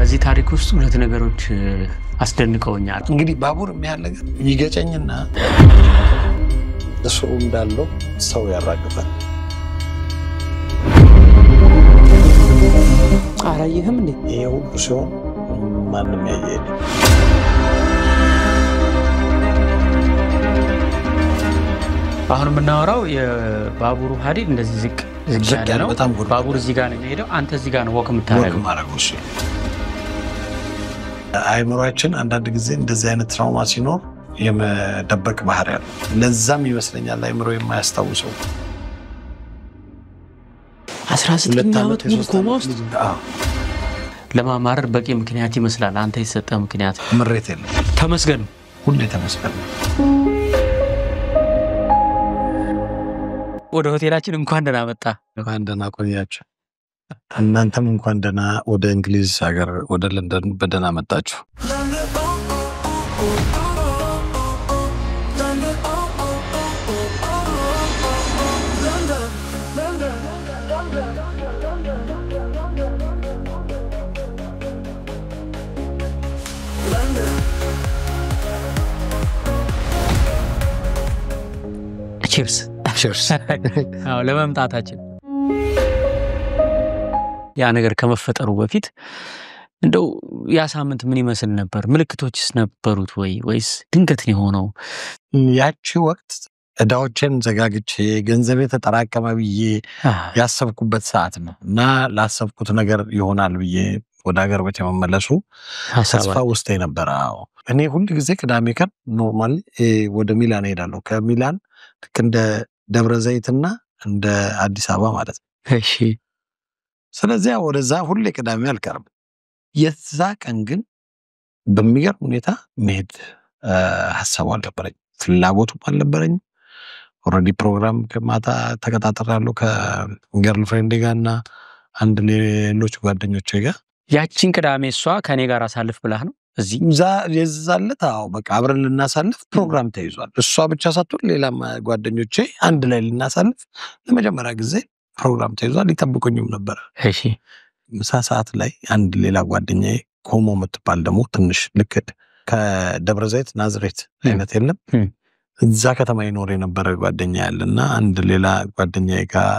እዚህ ታሪክ ውስጥ ሁለት ነገሮች አስደንቀውኛል። እንግዲህ ባቡር የሚያህል ነገር ይገጨኝና እሱ እንዳለው ሰው ያራግፋል። አላየህም እንዴ? ይሄ ሁሉ ሲሆን ማንም ያየኝ አሁን የምናወራው የባቡሩ ሀዲድ እንደዚህ ዝቅ ያለ ነው። ባቡር እዚህ ጋር ነው የሚሄደው፣ አንተ እዚህ ጋር ነው ወክ የምታደርገው። አይምሮአችን አንዳንድ ጊዜ እንደዚህ አይነት ትራውማ ሲኖር የመደበቅ ባህሪ አለ። ለዛም ይመስለኛል አይምሮ የማያስታውሰው 19 ዓመት ሙሉ ኮማ ውስጥ ለማማረር በቂ ምክንያት ይመስላል። አንተ የሰጠ ምክንያት ምሬት የለም። ተመስገን፣ ሁሌ ተመስገን። ወደ ሆቴላችን እንኳን ደህና መጣ። እንኳን ደህና ቆያችሁ። እናንተም እንኳን ደህና ወደ እንግሊዝ ሀገር ወደ ለንደን በደህና መጣችሁ። ቺርስ ቺርስ። አዎ ለመምጣታችን ያ ነገር ከመፈጠሩ በፊት እንደው ያ ሳምንት ምን ይመስል ነበር? ምልክቶችስ ነበሩት ወይስ ድንገት ነው የሆነው? ያቺ ወቅት እዳዎችን ዘጋግቼ ገንዘቤ ተጠራቀመ ብዬ ያሰብኩበት ሰዓት ነው እና ላሰብኩት ነገር ይሆናል ብዬ ወደ ሀገር ቤት የመመለሱ ተስፋ ውስጥ ነበር። እኔ ሁሉ ጊዜ ቅዳሜ ቀን ኖርማሊ ወደ ሚላን ሄዳለሁ። ከሚላን ልክ እንደ ደብረ ዘይትና እንደ አዲስ አበባ ማለት ነው። እሺ። ስለዚህ ወደዛ ሁሌ ቅዳሜ አልቀርም። የዛ ቀን ግን በሚገርም ሁኔታ መሄድ ሐሳቡ አልነበረኝ፣ ፍላጎቱም አልነበረኝ። ኦልሬዲ ፕሮግራም ከማታ ተቀጣጥራለሁ ከገርልፍሬንዴ ጋርና አንድ ሌሎች ጓደኞቼ ጋር። ያቺን ቅዳሜ እሷ ከኔ ጋር አሳልፍ ብላህ ነው እዚህ የዛለት? አዎ በቃ አብረን ልናሳልፍ ፕሮግራም ተይዟል። እሷ ብቻ ሳትሆን ሌላም ጓደኞቼ አንድ ላይ ልናሳልፍ ለመጀመሪያ ጊዜ ፕሮግራም ተይዟል። ይጠብቁኝም ነበር። እሺ። ምሳ ሰዓት ላይ አንድ ሌላ ጓደኛዬ ኮሞ የምትባል ደግሞ ትንሽ ልክ ከደብረ ዘይት ናዝሬት አይነት የለም እዛ ከተማ ይኖር የነበረ ጓደኛ ያለና አንድ ሌላ ጓደኛዬ ጋር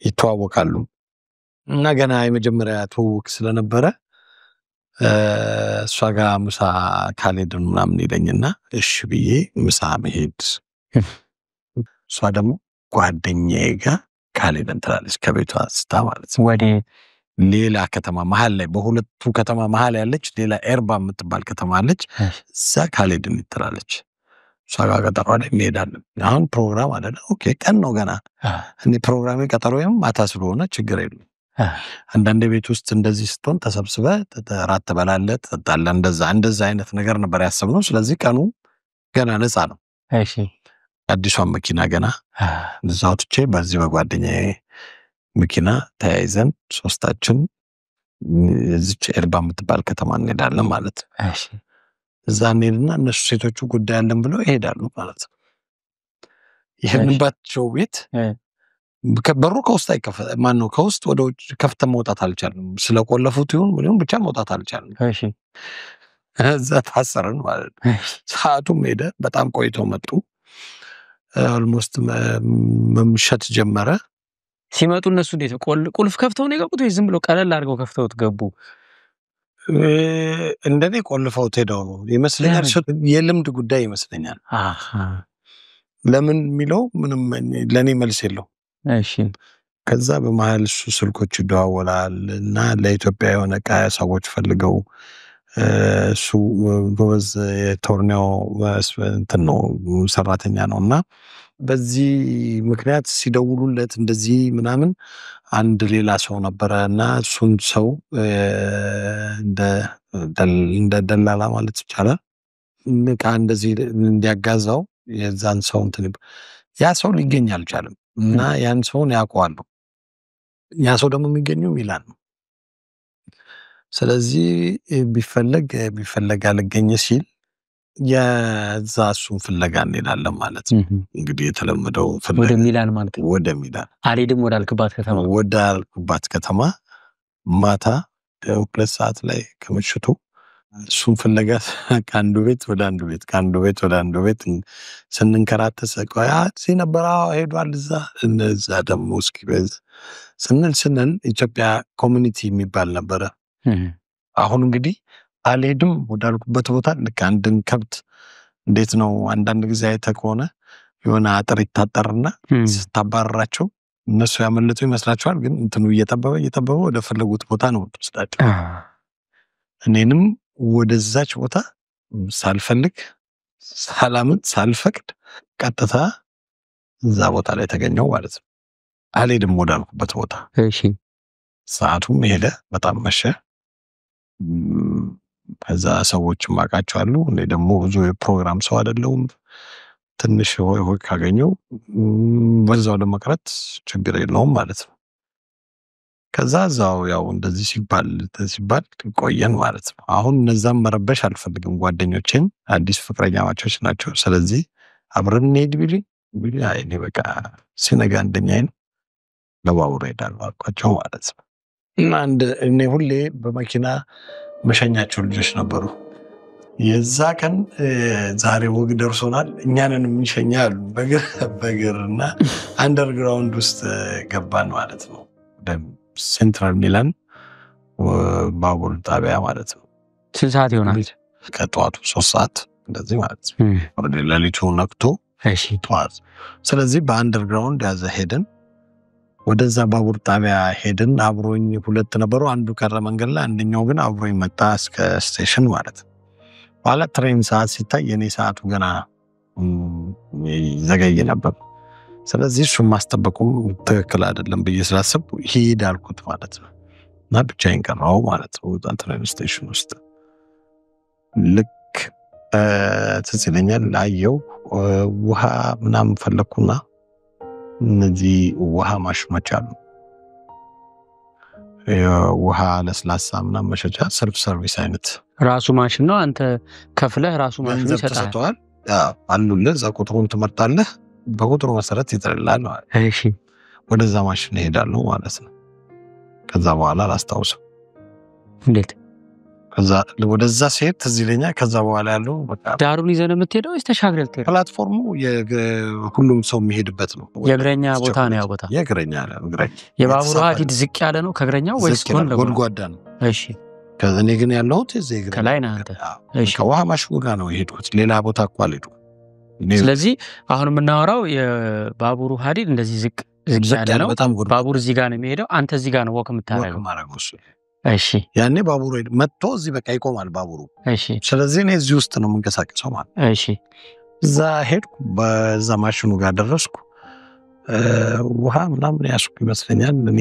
ይተዋወቃሉ እና ገና የመጀመሪያ ትውውቅ ስለነበረ እሷ ጋር ምሳ ካልሄድን ምናምን ይለኝና እሺ ብዬ ምሳ መሄድ፣ እሷ ደግሞ ጓደኛዬ ጋር ካልሄድን ትላለች። ከቤቷ ስታ ማለት ነው ወደ ሌላ ከተማ መሀል ላይ በሁለቱ ከተማ መሀል ያለች ሌላ ኤርባ የምትባል ከተማ አለች። እዛ ካልሄድን ትላለች። እሷ ጋር ቀጠሮ ላይ እንሄዳለን። አሁን ፕሮግራም አይደለ? ኦኬ ቀን ነው ገና። እኔ ፕሮግራሜ ቀጠሮዬም ማታ ስለሆነ ችግር የለም። አንዳንድ ቤት ውስጥ እንደዚህ ስትሆን ተሰብስበ ራት ትበላለህ፣ ትጠጣለህ። እንደዛ አይነት ነገር ነበር ያሰብነው። ስለዚህ ቀኑ ገና ነፃ ነው። እሺ። አዲሷን መኪና ገና እዛው ትቼ በዚህ በጓደኛዬ መኪና ተያይዘን ሶስታችን እዚች ኤርባ የምትባል ከተማ እንሄዳለን ማለት ነው። እሺ። እዛ እንሄድና እነሱ ሴቶቹ ጉዳይ አለን ብለው ይሄዳሉ ማለት ነው። ይሄንባቸው ቤት በሩ ከውስጥ አይከፈት ማነው ከውስጥ ወደ ውጭ ከፍተን መውጣት አልቻልንም። ስለቆለፉት ይሁን ምንም ብቻ መውጣት አልቻልንም። እሺ። እዛ ታሰርን ማለት ነው። ሰዓቱም ሄደ። በጣም ቆይተው መጡ። ኦልሞስት መምሸት ጀመረ። ሲመጡ እነሱ እንዴት ቁልፍ ከፍተው ነው የገቡት ወይ ዝም ብለው ቀለል አድርገው ከፍተውት ገቡ? እንደኔ ቆልፈውት ሄደው ነው ይመስለኛል። የልምድ ጉዳይ ይመስለኛል። ለምን የሚለው ምንም ለኔ መልስ የለው። እሺ። ከዛ በመሃል እሱ ስልኮች ይደዋወላል እና ለኢትዮጵያ የሆነ ሰዎች ፈልገው እሱ ጎበዝ የቶርኒዮ እንትን ነው ሰራተኛ ነው እና በዚህ ምክንያት ሲደውሉለት እንደዚህ ምናምን አንድ ሌላ ሰው ነበረ እና እሱን ሰው እንደ ደላላ ማለት ይቻላል ንቃ እንደዚህ እንዲያጋዛው የዛን ሰው እንትን ያ ሰው ሊገኝ አልቻለም እና ያን ሰውን ያውቀዋሉ። ያ ሰው ደግሞ የሚገኘው ሚላን ነው። ስለዚህ ቢፈለግ አልገኘ ሲል የዛ እሱን ፍለጋ እንሄዳለን ማለት ነው። እንግዲህ የተለመደው ወደ ሚላን ማለት ነው። ወደ ሚላን አልሄድም ወዳልክባት ከተማ ማታ 2 ሰዓት ላይ ከምሽቱ እሱን ፍለጋ ከአንዱ ቤት ወደ አንዱ ቤት ስንንከራተት ቆያ ሲነበራ ሄዷል እዛ ደግሞ እስኪ ስንል ኢትዮጵያ ኮሚኒቲ የሚባል ነበረ። አሁን እንግዲህ አልሄድም ወዳልኩበት ቦታ ልክ አንድን ከብት እንዴት ነው አንዳንድ ጊዜ አይተህ ከሆነ የሆነ አጥር ይታጠርና ስታባረራቸው እነሱ ያመለጡ ይመስላቸዋል፣ ግን እንትኑ እየጠበበ ወደ ፈለጉት ቦታ ነው ወስዳቸው። እኔንም ወደዛች ቦታ ሳልፈልግ ሰላምን ሳልፈቅድ ቀጥታ እዛ ቦታ ላይ ተገኘው ማለት ነው። አልሄድም ወዳልኩበት ቦታ። እሺ ሰዓቱም ሄደ፣ በጣም መሸ። ከዛ ሰዎችም አውቃቸዋለሁ። እኔ ደግሞ ብዙ የፕሮግራም ሰው አይደለሁም። ትንሽ ሆይ ካገኘው በዛው ለመቅረት ችግር የለውም ማለት ነው። ከዛ እዛው ያው እንደዚህ ሲባል ቆየን ማለት ነው። አሁን እነዛም መረበሽ አልፈልግም። ጓደኞቼን አዲስ ፍቅረኛ ማቾች ናቸው። ስለዚህ አብረን እንሄድ ቢሉኝ እኔ በቃ ሲነጋ አንደኛዬን ለባቡር ሄዳለሁ አልኳቸው ማለት ነው። እና እኔ ሁሌ በመኪና መሸኛቸው ልጆች ነበሩ። የዛ ቀን ዛሬ ወግ ደርሶናል እኛንን የሚሸኛሉ በግርና አንደርግራውንድ ውስጥ ገባን ማለት ነው። ሴንትራል ሚላን ባቡር ጣቢያ ማለት ነው። ስንት ሰዓት ይሆናል? ከጠዋቱ 3 ሰዓት እንደዚህ ማለት ነው። ወደ ሌሊቱ ነክቶ ጠዋት። ስለዚህ በአንደርግራውንድ ያዘ ሄድን። ወደዛ ባቡር ጣቢያ ሄድን። አብሮኝ 2 ነበሩ። አንዱ ቀረ መንገድ ላይ፣ አንደኛው ግን አብሮኝ መጣ እስከ ስቴሽን ማለት ነው። በኋላ ትሬን ሰዓት ሲታይ የኔ ሰዓቱ ገና ዘገየ ነበር። ስለዚህ እሱን ማስጠበቁም ትክክል አይደለም ብዬ ስላሰብኩ ሂድ አልኩት ማለት ነው። እና ብቻዬን ቀረሁ ማለት ነው። ትሬን ስቴሽን ውስጥ ልክ ትዝ ይለኛል አየሁ ውሃ ምናምን ፈለኩና እነዚህ ውሃ ማሽኖች አሉ፣ ውሃ ለስላሳ ምናምን መሸጫ ሰልፍ ሰርቪስ አይነት ራሱ ማሽን ነው። አንተ ከፍለህ ራሱ ማሽን ይሰጣል አሉልህ። እዛ ቁጥሩን ትመርጣለህ፣ በቁጥሩ መሰረት ይጥልልሃል። እሺ ወደዛ ማሽን እሄዳለሁ ማለት ነው። ከዛ በኋላ አላስታውስም እንዴት ከዛ ወደዛ ሲሄድ ትዝ ይለኛል። ከዛ በኋላ ያለው በቃ ዳሩን ይዘህ ነው የምትሄደው ወይስ ተሻግረህ ልትሄድ? ፕላትፎርሙ ሁሉም ሰው የሚሄድበት ነው። የእግረኛ ቦታ ነው። ያ ቦታ የእግረኛ የባቡር ሀዲድ ዝቅ ያለ ነው ከእግረኛ ወይስ ጎድጓዳ ነው? እሺ ከእኔ ግን ያለሁት እዚህ እግረኛ ከላይ ነህ አንተ። እሺ ከውሃ ማሽኑ ጋር ነው የሄድኩት፣ ሌላ ቦታ እኮ አልሄድኩም። ስለዚህ አሁን የምናወራው የባቡሩ ሀዲድ እንደዚህ ዝቅ ያለ ነው። ባቡር እዚህ ጋር ነው የሚሄደው፣ አንተ እዚህ ጋር ነው ወክ የምታደርገው። እሺ ያኔ ባቡሩ መጥቶ እዚህ በቃ ይቆማል ባቡሩ። እሺ ስለዚህ እኔ እዚህ ውስጥ ነው የምንቀሳቀሰው ማለት። እሺ እዛ ሄድኩ፣ በዛ ማሽኑ ጋር ደረስኩ። ውሃ ምናምን ያስኩ ይመስለኛል። እኔ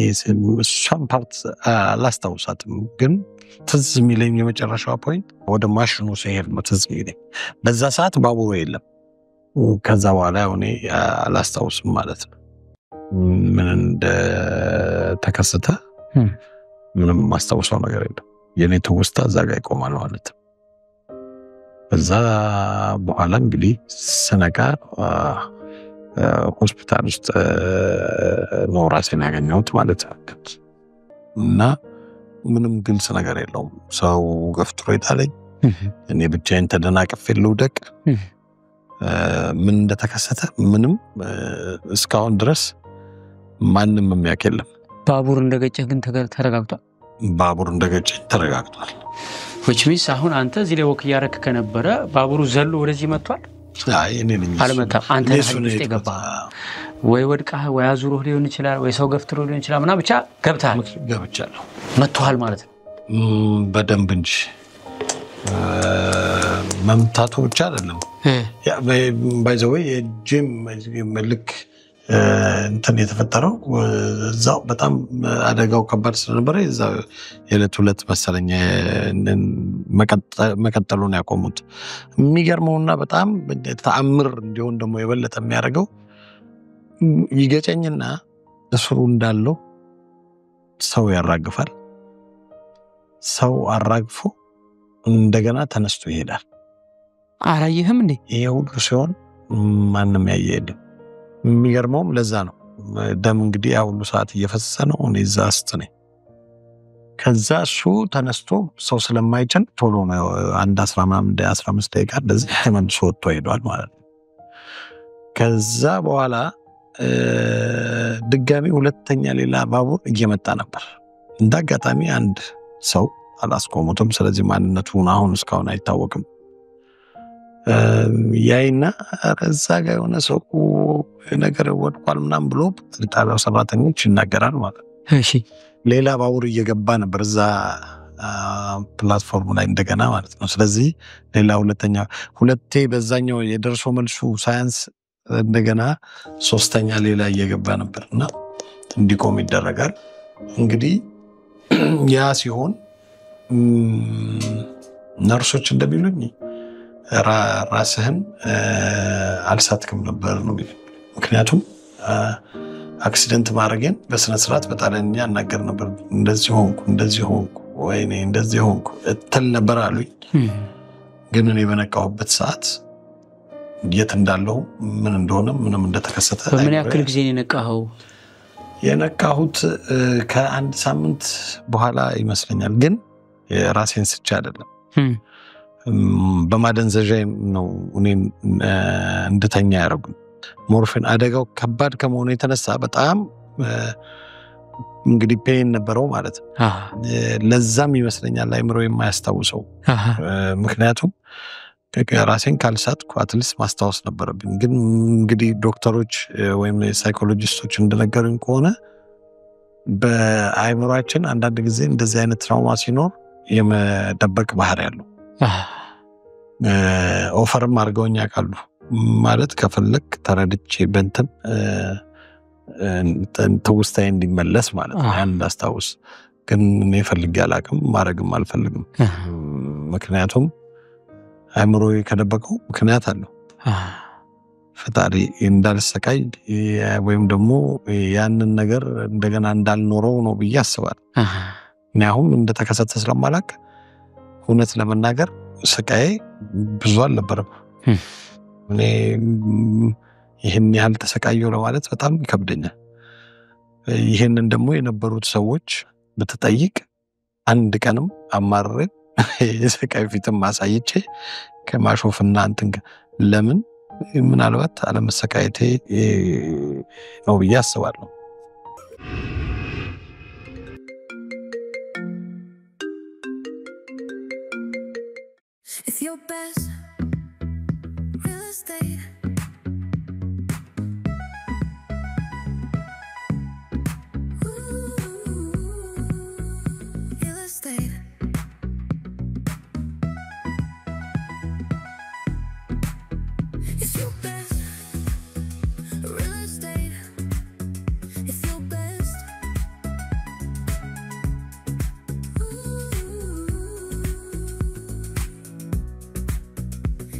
እሷን ፓርት አላስታውሳትም፣ ግን ትዝ የሚለኝ የመጨረሻው ፖይንት ወደ ማሽኑ ሲሄድ ነው ትዝ የሚለኝ። በዛ ሰዓት ባቡሩ የለም። ከዛ በኋላ እኔ አላስታውስም ማለት ነው ምን እንደተከሰተ። ምንም ማስታወሻው ነገር የለም። የኔ ትውስታ እዛ ጋር ይቆማል ማለት ነው። ከዛ በኋላ እንግዲህ ስነቃ ሆስፒታል ውስጥ ነው ራሴን ያገኘሁት ማለት ነው። እና ምንም ግልጽ ነገር የለውም። ሰው ገፍትሮ ይጣለኝ፣ እኔ ብቻዬን ተደናቅፌ ልውደቅ። ምን እንደተከሰተ ምንም እስካሁን ድረስ ማንም የሚያውቅ የለም። ባቡር እንደገጨህ ግን ተረጋግጧል? ባቡር እንደገጨኝ ተረጋግጧል። which means አሁን አንተ እዚህ ላይ ወክ እያረክ ከነበረ ባቡሩ ዘሎ ወደዚህ መጥቷል? አይ እኔ ነኝ አልመጣም። አንተ ነህ የገባ ወይ ወድቀህ ወይ አዙሮህ ሊሆን ይችላል ወይ ሰው ገፍትሮ ሊሆን ይችላል ምናምን ብቻ ገብቻለሁ። መጥቷል ማለት ነው በደንብ እንጂ መምታቱ ብቻ አይደለም። ያ ባይ ዘ ዌይ የጂም መልክ እንትን የተፈጠረው እዛው በጣም አደጋው ከባድ ስለነበረ እዛው የዕለት 2 መሰለኝ መቀጠሉን ያቆሙት። የሚገርመውና በጣም ተአምር እንዲሆን ደግሞ የበለጠ የሚያደርገው ይገጨኝና እስሩ እንዳለው ሰው ያራግፋል። ሰው አራግፎ እንደገና ተነስቶ ይሄዳል። አላየህም እንዴ? ይሄ ሁሉ ሲሆን ማንም ያየ የለም። የሚገርመውም ለዛ ነው። ደም እንግዲህ ያ ሁሉ ሰዓት እየፈሰሰ ነው። እኔ እዛ ውስጥ ነኝ። ከዛ እሱ ተነስቶ ሰው ስለማይጭን ቶሎ ነው አንድ 15 ደቂቃ እንደዚህ ተመልሶ ወጥቶ ሄዷል ማለት ነው። ከዛ በኋላ ድጋሚ ሁለተኛ ሌላ ባቡር እየመጣ ነበር። እንዳጋጣሚ አንድ ሰው አላስቆሙትም። ስለዚህ ማንነቱን አሁን እስካሁን አይታወቅም። ያይና እዛ ጋር የሆነ ሰው ነገር ወድቋል ምናምን ብሎ ጣቢያው ሰራተኞች ይናገራል ማለት ነው። እሺ ሌላ ባቡር እየገባ ነበር እዛ ፕላትፎርም ላይ እንደገና ማለት ነው። ስለዚህ ሌላ ሁለቴ በዛኛው የደርሶ መልሱ ሳያንስ እንደገና ሶስተኛ ሌላ እየገባ ነበርና እንዲቆም ይደረጋል። እንግዲህ ያ ሲሆን ነርሶች እንደሚሉኝ ራስህን አልሳትክም ነበር ነው። ምክንያቱም አክሲደንት ማድረግን በስነ ስርዓት በጣሊያንኛ እናገር ነበር። እንደዚህ ሆንኩ ወይኔ እንደዚህ ሆንኩ እትል ነበር አሉኝ። ግን እኔ በነቃሁበት ሰዓት የት እንዳለው ምን እንደሆነ ምንም እንደተከሰተ በምን ያክል ጊዜ የነቃኸው? የነቃሁት ከአንድ ሳምንት በኋላ ይመስለኛል። ግን ራሴን ስቻ አይደለም በማደንዘዣ ነው እኔን እንድተኛ ያደረጉኝ። ሞርፊን አደጋው ከባድ ከመሆኑ የተነሳ በጣም እንግዲህ ፔን ነበረው ማለት ነው። ለዛም ይመስለኛል አይምሮ የማያስታውሰው። ምክንያቱም ራሴን ካልሳትኩ አትሊስት ማስታወስ ነበረብኝ። ግን እንግዲህ ዶክተሮች ወይም ሳይኮሎጂስቶች እንደነገሩኝ ከሆነ በአይምሮአችን አንዳንድ ጊዜ እንደዚህ አይነት ትራውማ ሲኖር የመደበቅ ባህሪ ያለው ኦፈርም አድርገውኝ ያውቃሉ። ማለት ከፈለክ ተረድቼ በእንትን ትውስታዬ እንዲመለስ ማለት ነው ያን እንዳስታውስ። ግን እኔ ፈልጌ አላውቅም፣ ማድረግም አልፈልግም። ምክንያቱም አይምሮ ከደበቀው ምክንያት አለው። ፈጣሪ እንዳልሰቃይ ወይም ደግሞ ያንን ነገር እንደገና እንዳልኖረው ነው ብዬ አስባለሁ። እኔ አሁን እንደተከሰተ ስለማላውቅ እውነት ለመናገር ስቃዬ ብዙ አልነበረም። እኔ ይህን ያህል ተሰቃየው ለማለት በጣም ይከብደኛል። ይህንን ደግሞ የነበሩት ሰዎች ብትጠይቅ አንድ ቀንም አማርሬ የስቃይ ፊትም ማሳይቼ ከማሾፍና እንትን ለምን ምናልባት አለመሰቃየቴ ነው ብዬ አስባለሁ። If your best real estate real estate If your best real estate If your best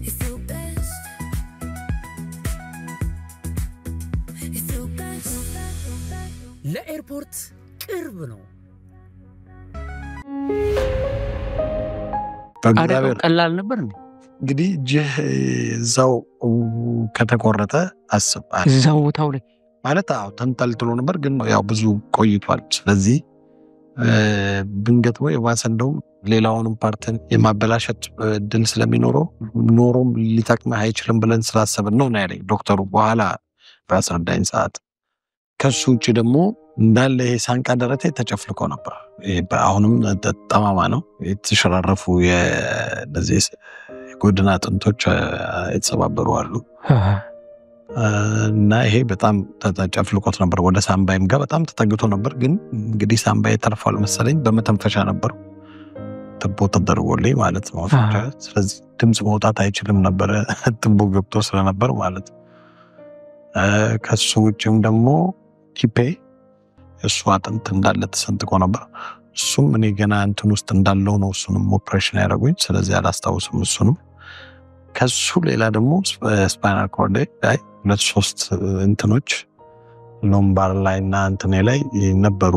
If your best If your best ለኤርፖርት ቅርብ ነው። አደጋው ቀላል ነበር እንዴ? እንግዲህ እዛው ከተቆረጠ አስብ እዛው ቦታው ላይ ማለት ተንጠልጥሎ ነበር። ግን ያው ብዙ ቆይቷል። ስለዚህ ብንገጥሞ የባሰ እንደውም ሌላውንም ፓርትን የማበላሸት ድል ስለሚኖረው ኖሮም ሊጠቅምህ አይችልም ብለን ስላሰብን ነው ያለኝ ዶክተሩ በኋላ በአስረዳኝ ሰዓት። ከሱ ውጭ ደግሞ እንዳለ ይሄ ሳንቃ ደረቴ ተጨፍልቆ ነበር። አሁንም ጠማማ ነው። የተሸራረፉ የነዚህ ጎድና አጥንቶች የተሰባበሩ አሉ እና ይሄ በጣም ተጨፍልቆት ነበር። ወደ ሳምባይም ጋር በጣም ተጠግቶ ነበር። ግን እንግዲህ ሳምባይ ተርፏል መሰለኝ። በመተንፈሻ ነበር ትቦ ተደርጎልኝ ማለት ነው። ስለዚህ ድምፅ መውጣት አይችልም ነበር ትቦ ገብቶ ስለነበር ማለት ነው። ከሱ ውጭም ደግሞ ቲፔ እሱ አጥንት እንዳለ ተሰንጥቆ ነበር። እሱም እኔ ገና እንትን ውስጥ እንዳለው ነው እሱንም ኦፕሬሽን ያደረጉኝ። ስለዚህ አላስታውስም እሱንም። ከሱ ሌላ ደግሞ ስፓይናል ኮርድ ላይ 2-3 እንትኖች ሎምባር ላይ እና እንትኔ ላይ ነበሩ።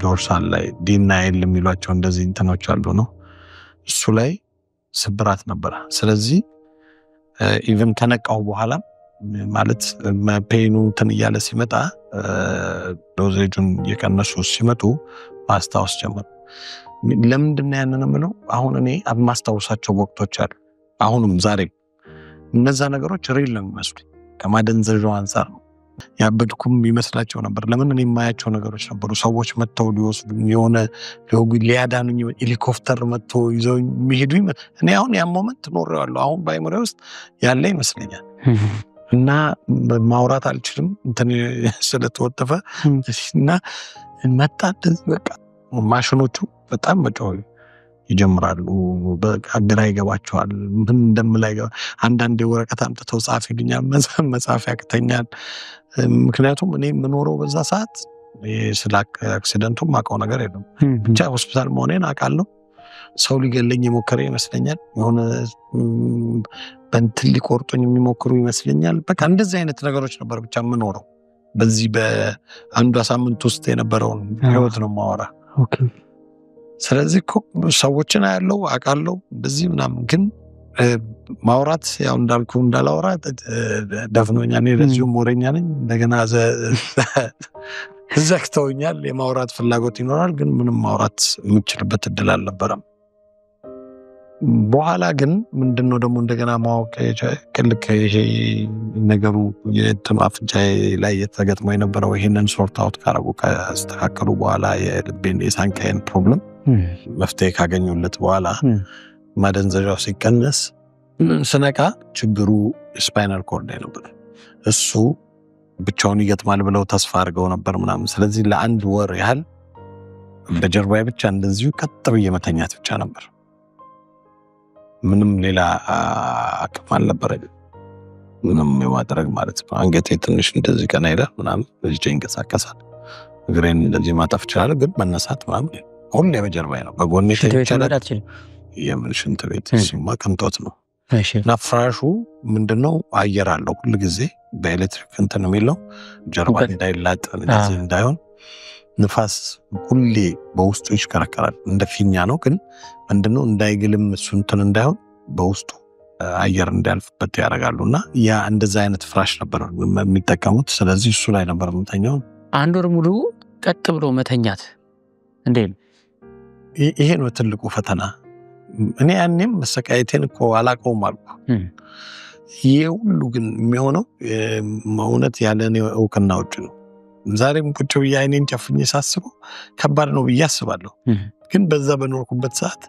ዶርሳል ላይ ዲናይል የሚሏቸው እንደዚህ እንትኖች አሉ ነው። እሱ ላይ ስብራት ነበር። ስለዚህ ኢቨን ከነቃው በኋላ ማለት ፔኑ እንትን እያለ ሲመጣ ዶዜጁን የቀነሱ ሲመጡ ማስታወስ ጀመር። ለምንድን ነው ያንን የምለው? አሁን እኔ ማስታወሳቸው ወቅቶች አሉ አሁንም ዛሬም እነዛ ነገሮች ሪል ነው የሚመስሉኝ ከማደንዘዣው አንፃር ነው ያበድኩም ይመስላቸው ነበር። ለምን እኔ የማያቸው ነገሮች ነበሩ። ሰዎች መጥተው ሊወስዱኝ የሆነ ሊያዳኑኝ ሄሊኮፕተር መጥተው ይዘው የሚሄዱ እኔ አሁን ያ ሞመንት ኖሬዋለሁ። አሁን በአይምሮዬ ውስጥ ያለ ይመስለኛል እና ማውራት አልችልም እንትን ስለተወጠፈ እና መጣ በቃ ማሽኖቹ በጣም መጮህ ይጀምራሉ። በቃ ግራ ይገባቸዋል ምን እንደምላይ አንዳንዴ ወረቀት አምጥተው ጻፊልኛል መጻፍ ያቅተኛል። ምክንያቱም እኔ የምኖረው በዛ ሰዓት ስለ አክሲደንቱ ማውቀው ነገር የለም። ብቻ ሆስፒታል መሆኔን አውቃለሁ። ሰው ሊገለኝ የሞከረ ይመስለኛል። የሆነ በእንትን ሊቆርጡኝ የሚሞክሩ ይመስለኛል። በቃ እንደዚህ አይነት ነገሮች ነበር ብቻ የምኖረው። በዚህ በአንዷ ሳምንት ውስጥ የነበረውን ህይወት ነው ማወራ። ስለዚህ ሰዎችን አያለው አውቃለሁ በዚህ ምናምን ግን ማውራት ያው እንዳልኩ እንዳላወራ ደፍኖኛል። እኔ ለዚሁም ወሬኛ ነኝ። እንደገና ዘግተውኛል። የማውራት ፍላጎት ይኖራል ግን ምንም ማውራት የምችልበት እድል አልነበረም። በኋላ ግን ምንድነው ደግሞ እንደገና ማወቅ ልክ ይሄ ነገሩ የእንትኑ አፍንጫዬ ላይ የተገጥሞ የነበረው ይሄንን ሶርት አውት ካረጉ ካስተካከሉ በኋላ የልቤን የሳንካዬን ፕሮብለም መፍትሄ ካገኙለት በኋላ ማደንዘዣው ሲቀነስ ስነቃ ችግሩ ስፓይናል ኮርድ ነበር። እሱ ብቻውን ይገጥማል ብለው ተስፋ አድርገው ነበር ምናምን። ስለዚህ ለአንድ ወር ያህል በጀርባዬ ብቻ እንደዚሁ ቀጥ ብዬ መተኛት ብቻ ነበር። ምንም ሌላ አቅም አልነበረኝም ምንም የማድረግ ማለት ነው። አንገቴ ትንሽ እንደዚህ ቀና ይላል ምናምን እጄ ይንቀሳቀሳል። እግሬን እንደዚህ ማጠፍ ይችላል ግን መነሳት ምናምን ሁሌ በጀርባዬ ነው። በጎኔ ተይቻለሁ የምን ሽንት ቤት ሲማ ቅንጦት ነው። እና ፍራሹ ምንድነው አየር አለው ሁሉ ጊዜ በኤሌክትሪክ እንትን ነው የሚለው ጀርባ እንዳይላጥ እንደዚህ እንዳይሆን ንፋስ ሁሌ በውስጡ ይሽከረከራል። እንደ ፊኛ ነው ግን ምንድነው እንዳይግልም እሱ እንትን እንዳይሆን በውስጡ አየር እንዲያልፍበት ያደርጋሉና ያ እንደዛ አይነት ፍራሽ ነበር የሚጠቀሙት። ስለዚህ እሱ ላይ ነበር የምተኛው። አንድ ወር ሙሉ ቀጥ ብሎ መተኛት እንዴ ይሄ ነው ትልቁ ፈተና። እኔ ያኔም መሰቃየቴን እኮ አላውቀውም አልኩ። ይሄ ሁሉ ግን የሚሆነው እውነት ያለኔ እውቅና ውጭ ነው። ዛሬም ቁጭ ብዬ አይኔን ጨፍኜ ሳስበው ከባድ ነው ብዬ አስባለሁ። ግን በዛ በኖርኩበት ሰዓት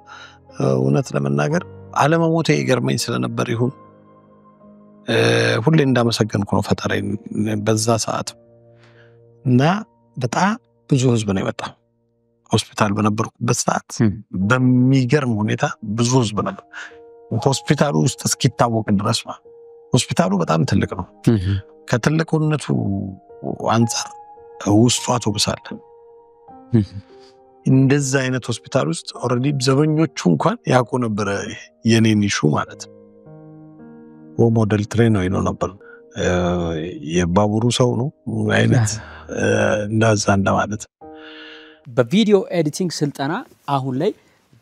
እውነት ለመናገር አለመሞቴ ይገርመኝ ስለነበር ይሁን ሁሌ እንዳመሰገንኩ ነው ፈጣሪን በዛ ሰዓት። እና በጣም ብዙ ህዝብ ነው የመጣው ሆስፒታል በነበርኩበት ሰዓት በሚገርም ሁኔታ ብዙ ህዝብ ነበር። ሆስፒታሉ ውስጥ እስኪታወቅ ድረስ ሆስፒታሉ በጣም ትልቅ ነው። ከትልቁነቱ አንፃር ውስጡ አውቶቡስ አለ። እንደዛ አይነት ሆስፒታል ውስጥ ኦሬዲ ዘበኞቹ እንኳን ያውቁ ነበር የኔን ኢሹ ማለት ነው። ሞዴል ትሬን ነው ነበር የባቡሩ ሰው ነው አይነት እንደዛ እንደማለት። በቪዲዮ ኤዲቲንግ ስልጠና አሁን ላይ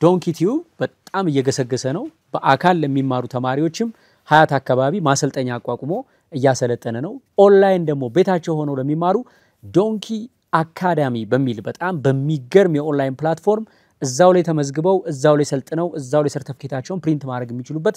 ዶንኪ ቲዩብ በጣም እየገሰገሰ ነው። በአካል ለሚማሩ ተማሪዎችም ሀያት አካባቢ ማሰልጠኛ አቋቁሞ እያሰለጠነ ነው። ኦንላይን ደግሞ ቤታቸው ሆነው ለሚማሩ ዶንኪ አካዳሚ በሚል በጣም በሚገርም የኦንላይን ፕላትፎርም እዛው ላይ ተመዝግበው እዛው ላይ ሰልጥነው እዛው ላይ ሰርቲፊኬታቸውን ፕሪንት ማድረግ የሚችሉበት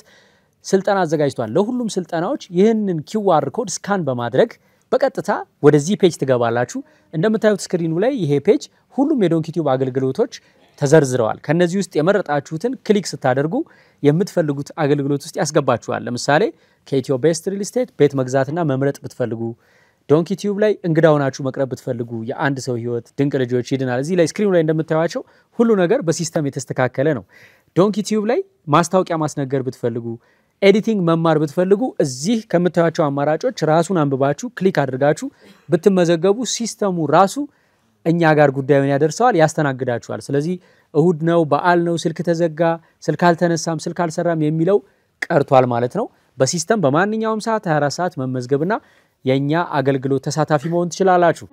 ስልጠና አዘጋጅቷል። ለሁሉም ስልጠናዎች ይህንን QR ኮድ ስካን በማድረግ በቀጥታ ወደዚህ ፔጅ ትገባላችሁ። እንደምታዩት ስክሪኑ ላይ ይሄ ፔጅ ሁሉም የዶንኪ ቲዩብ አገልግሎቶች ተዘርዝረዋል። ከነዚህ ውስጥ የመረጣችሁትን ክሊክ ስታደርጉ የምትፈልጉት አገልግሎት ውስጥ ያስገባችኋል። ለምሳሌ ከኢትዮ ቤስት ሪል ስቴት ቤት መግዛትና መምረጥ ብትፈልጉ፣ ዶንኪ ቲዩብ ላይ እንግዳ ሆናችሁ መቅረብ ብትፈልጉ፣ የአንድ ሰው ህይወት ድንቅ ልጆች ይድናል። እዚህ ላይ ስክሪኑ ላይ እንደምታዩዋቸው ሁሉ ነገር በሲስተም የተስተካከለ ነው። ዶንኪ ቲዩብ ላይ ማስታወቂያ ማስነገር ብትፈልጉ፣ ኤዲቲንግ መማር ብትፈልጉ እዚህ ከምታዩዋቸው አማራጮች ራሱን አንብባችሁ ክሊክ አድርጋችሁ ብትመዘገቡ ሲስተሙ ራሱ እኛ ጋር ጉዳዩን ያደርሰዋል፣ ያስተናግዳችኋል። ስለዚህ እሁድ ነው፣ በዓል ነው፣ ስልክ ተዘጋ፣ ስልክ አልተነሳም፣ ስልክ አልሰራም የሚለው ቀርቷል ማለት ነው። በሲስተም በማንኛውም ሰዓት 24 ሰዓት መመዝገብና የኛ አገልግሎት ተሳታፊ መሆን ትችላላችሁ።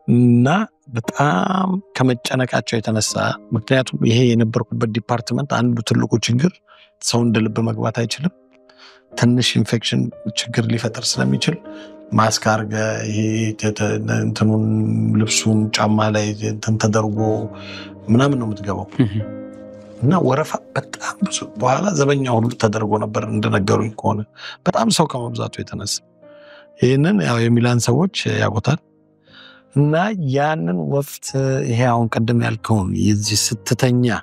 እና በጣም ከመጨነቃቸው የተነሳ ምክንያቱም ይሄ የነበርኩበት ዲፓርትመንት አንዱ ትልቁ ችግር ሰው እንደልብ መግባት አይችልም። ትንሽ ኢንፌክሽን ችግር ሊፈጠር ስለሚችል ማስክ አድርገህ ይሄ እንትኑን ልብሱን ጫማ ላይ እንትን ተደርጎ ምናምን ነው የምትገባው እና ወረፋ በጣም ብዙ በኋላ ዘበኛ ሁሉ ተደርጎ ነበር እንደነገሩኝ ከሆነ በጣም ሰው ከመብዛቱ የተነሳ ይሄንን ያው የሚላን ሰዎች ያውቁታል እና ያንን ወፍት ይሄ አሁን ቀደም ያልከውን የዚህ ስትተኛ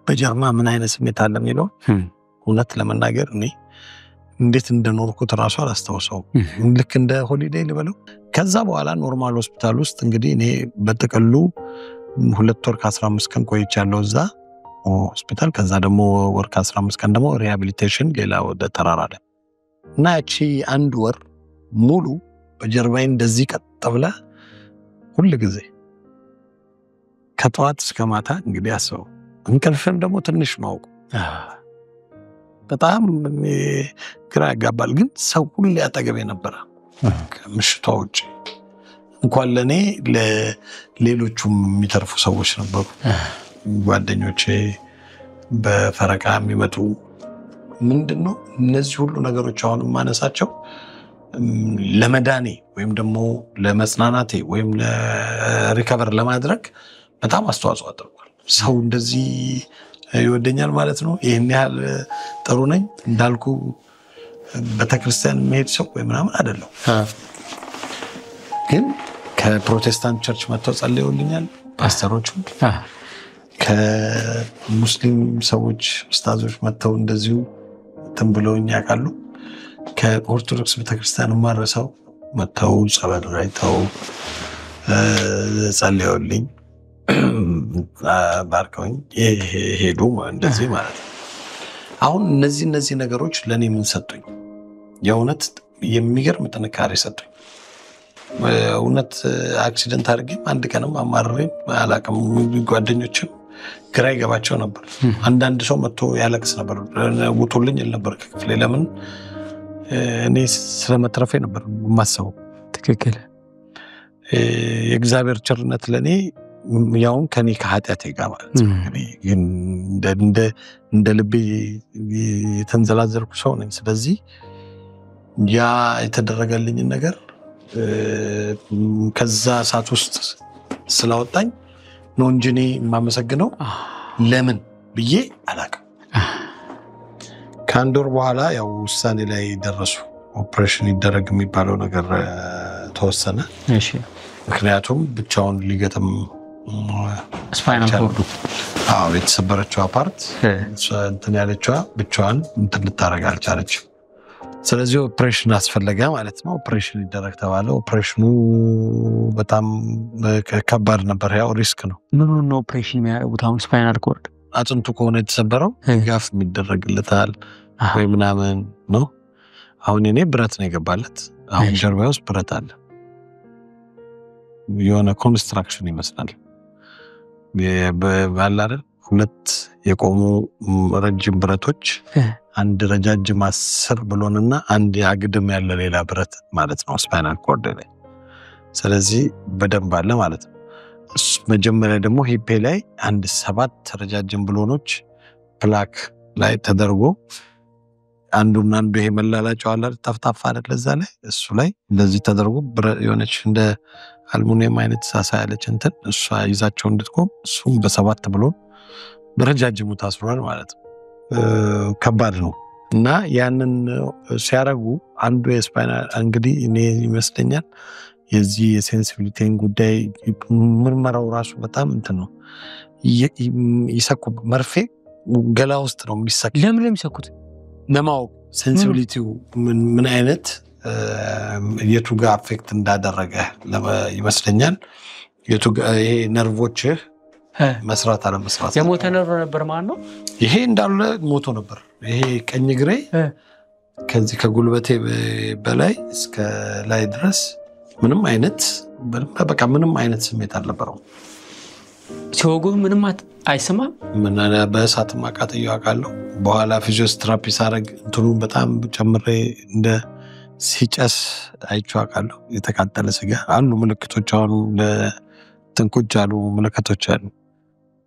በጀርማ ምን አይነት ስሜት አለ የሚለው እውነት ለመናገር እኔ እንዴት እንደኖርኩት ራሱ አላስታውሰውም ልክ እንደ ሆሊዴይ ልበለው ከዛ በኋላ ኖርማል ሆስፒታል ውስጥ እንግዲህ እኔ በጥቅሉ 2 ወር ከ15 ቀን ቆይቻለሁ እዛ ሆስፒታል ከዛ ደግሞ ወር ከ15 ቀን ደግሞ ሪሃቢሊቴሽን ሌላ ወደ ተራራ ላይ እና እቺ አንድ ወር ሙሉ በጀርባዬ እንደዚህ ቀጥ ብላ ሁሉ ጊዜ ከጠዋት እስከ ማታ እንግዲህ አስበው እንቅልፍም ደግሞ ትንሽ ነው በጣም ግራ ያጋባል ግን ሰው ሁሉ ያጠገቤ ነበር ከምሽቷ ውጪ እንኳን ለኔ ለሌሎቹም የሚተርፉ ሰዎች ነበሩ ጓደኞቼ በፈረቃ የሚመጡ ምንድነው እነዚህ ሁሉ ነገሮች አሁን ማነሳቸው ለመዳኔ ወይም ደግሞ ለመጽናናቴ ወይም ለሪከቨር ለማድረግ በጣም አስተዋጽኦ አድርጓል ሰው እንደዚህ ይወደኛል ማለት ነው ይሄን ያህል ጥሩ ነኝ እንዳልኩ በተክርስቲያን መሄድ ሰው ወይ ምናምን አይደለም ግን ከፕሮቴስታንት ቸርች መጥተው ጸልየውልኛል ፓስተሮቹ ከሙስሊም ሰዎች ኡስታዞች መጥተው እንደዚሁ ተንብለውኝ ያውቃሉ ከኦርቶዶክስ ቤተክርስቲያን ማረሳው መጥተው ጸበል ራይተው ጸልየውልኝ ባርከውኝ ሄዱ እንደዚህ ማለት ነው አሁን እነዚህ ነገሮች ለኔ ምን ሰጡኝ የእውነት የሚገርም ጥንካሬ ሰጡኝ እውነት አክሲደንት አድርጌ አንድ ቀንም አማርሬ አላቀም ጓደኞችም ግራ ይገባቸው ነበር አንዳንድ ሰው መጥቶ ያለቅስ ነበር ውጡልኝ ነበር ከክፍሌ ለምን እኔ ስለመትረፌ ነበር ማሰበው ትክክል የእግዚአብሔር ቸርነት ለኔ ያውን ከኔ ከኃጢአቴ ጋር ማለት ነው እንደ ልቤ የተንዘላዘልኩ ሰው ነኝ ስለዚህ ያ የተደረገልኝ ነገር ከዛ ሰዓት ውስጥ ስላወጣኝ ነው እንጂ እኔ የማመሰግነው ለምን ብዬ አላውቅም ከአንድ ወር በኋላ ያው ውሳኔ ላይ ደረሱ ኦፕሬሽን ይደረግ የሚባለው ነገር ተወሰነ እሺ ምክንያቱም ብቻውን ሊገጥም ስፓይናል ኮርዱ የተሰበረችው ፓርት እንትን ያለችዋ ብቻዋን እንትን ልታረግ አልቻለችም ስለዚህ ኦፕሬሽን አስፈለገ ማለት ነው ኦፕሬሽን ይደረግ ተባለ ኦፕሬሽኑ በጣም ከባድ ነበር ያው ሪስክ ነው ምን ነው ኦፕሬሽን የሚያደርጉት አሁን ስፓይናል ኮርድ አጥንቱ ከሆነ የተሰበረው ጋፍ የሚደረግለታል ወይ ምናምን ነው አሁን እኔ ብረት ነው የገባለት አሁን ጀርባዬ ውስጥ ብረት አለ የሆነ ኮንስትራክሽን ይመስላል ባላረ ሁለት የቆሙ ረጅም ብረቶች አንድ ረጃጅም 10 ብሎንና አንድ አግድም ያለ ሌላ ብረት ማለት ነው ስፓይናል ኮርድ ላይ ስለዚህ በደንብ አለ ማለት ነው መጀመሪያ ደግሞ ሂፔ ላይ አንድ 7 ረጃጅም ብሎኖች ፕላክ ላይ ተደርጎ አንዱና አንዱ ይሄ መላላጫው አለ ተፍታፋ አይደል ለዛ ላይ እሱ ላይ እንደዚህ ተደርጎ የሆነች እንደ አልሙኒየም አይነት ሳሳ ያለች እንትን እሷ ይዛቸው እንድትቆም እሱም በ7 ብሎን በረጃጅሙ ታስሯል ማለት ነው ከባድ ነው እና ያንን ሲያረጉ አንዱ የስፓይናል እንግዲህ እኔ ይመስለኛል የዚህ የሴንሲቲቪቲን ጉዳይ ምርመራው ራሱ በጣም እንትን ነው ይሰኩ መርፌ ገላ ውስጥ ነው የሚሰክ ለምን ይሰኩት ለማወቅ ሴንሲቲቪቲው ምን አይነት የቱ ጋር አፌክት እንዳደረገ ይመስለኛል የቱ ይሄ ነርቮች መስራት አለ መስራት የሞተ ነርቭ ነበር ማለት ነው ይሄ እንዳለ ሞቶ ነበር ይሄ ቀኝ ግሬ ከዚህ ከጉልበቴ በላይ እስከ ላይ ድረስ ምንም አይነት በቃ ምንም አይነት ስሜት አልነበረው ሲወጉ ምንም አይሰማም ምን በእሳት ማቃጠዩ አቃለው በኋላ ፊዚዮቴራፒ ሳረግ እንትኑ በጣም ጨምሬ እንደ ሲጨስ አይቼው አቃለው የተቃጠለ ስጋ አሉ ምልክቶች አሉ ለተንኩጅ አሉ ምልክቶች አሉ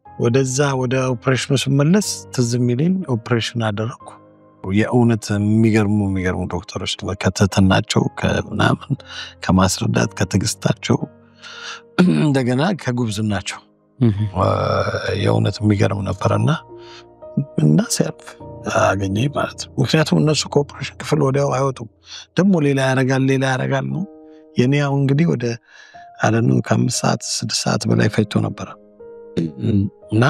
ወደዛ ወደ ኦፕሬሽኑ ስመለስ ትዝም ይለኝ ኦፕሬሽን አደረኩ የእውነት የሚገርሙ ዶክተሮች ከተተናቸው ከምናምን ከማስረዳት ከትግስታቸው እንደገና ከጉብዝናቸው የእውነት የሚገርም ነበርና እና ሲያልፍ አገኘኝ ማለት ነው። ምክንያቱም እነሱ ኮኦፕሬሽን ክፍል ወዲያው አይወጡም። ደግሞ ሌላ ያረጋል ነው የኔ አሁን እንግዲህ ወደ አለኑ ከ5 ሰዓት 6 ሰዓት በላይ ፈጅቶ ነበር እና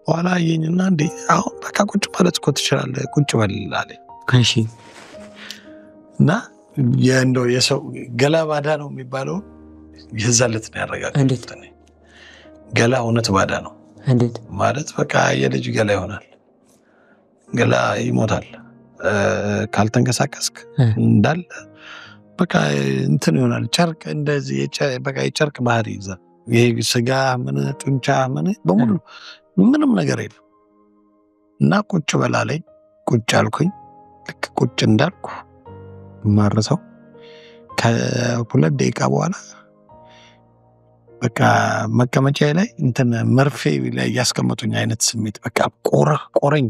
በኋላ አየኝና እንዴ አሁን በቃ ቁጭ ማለት እኮ ትችላለህ ቁጭ በል አለኝ። እሺ እና የእንደው የሰው ገላ ባዳ ነው የሚባለው የዛለት ነው ያረጋግጥ ገላ እውነት ባዳ ነው እንዴት ማለት በቃ የልጅ ገላ ይሆናል ገላ ይሞታል ካልተንቀሳቀስክ እንዳል በቃ እንትን ይሆናል ጨርቅ እንደዚህ በቃ የጨርቅ ባህሪ ይዛል ይሄ ስጋ ምን ጡንቻ ምን በሙሉ ምንም ነገር የለም እና ቁጭ በላለኝ ቁጭ አልኩኝ ልክ ቁጭ እንዳልኩ ማረሰው ከ2 ደቂቃ በኋላ በቃ መቀመጫዬ ላይ እንትን መርፌ ላይ ያስቀመጡኝ አይነት ስሜት በቃ ቆረኝ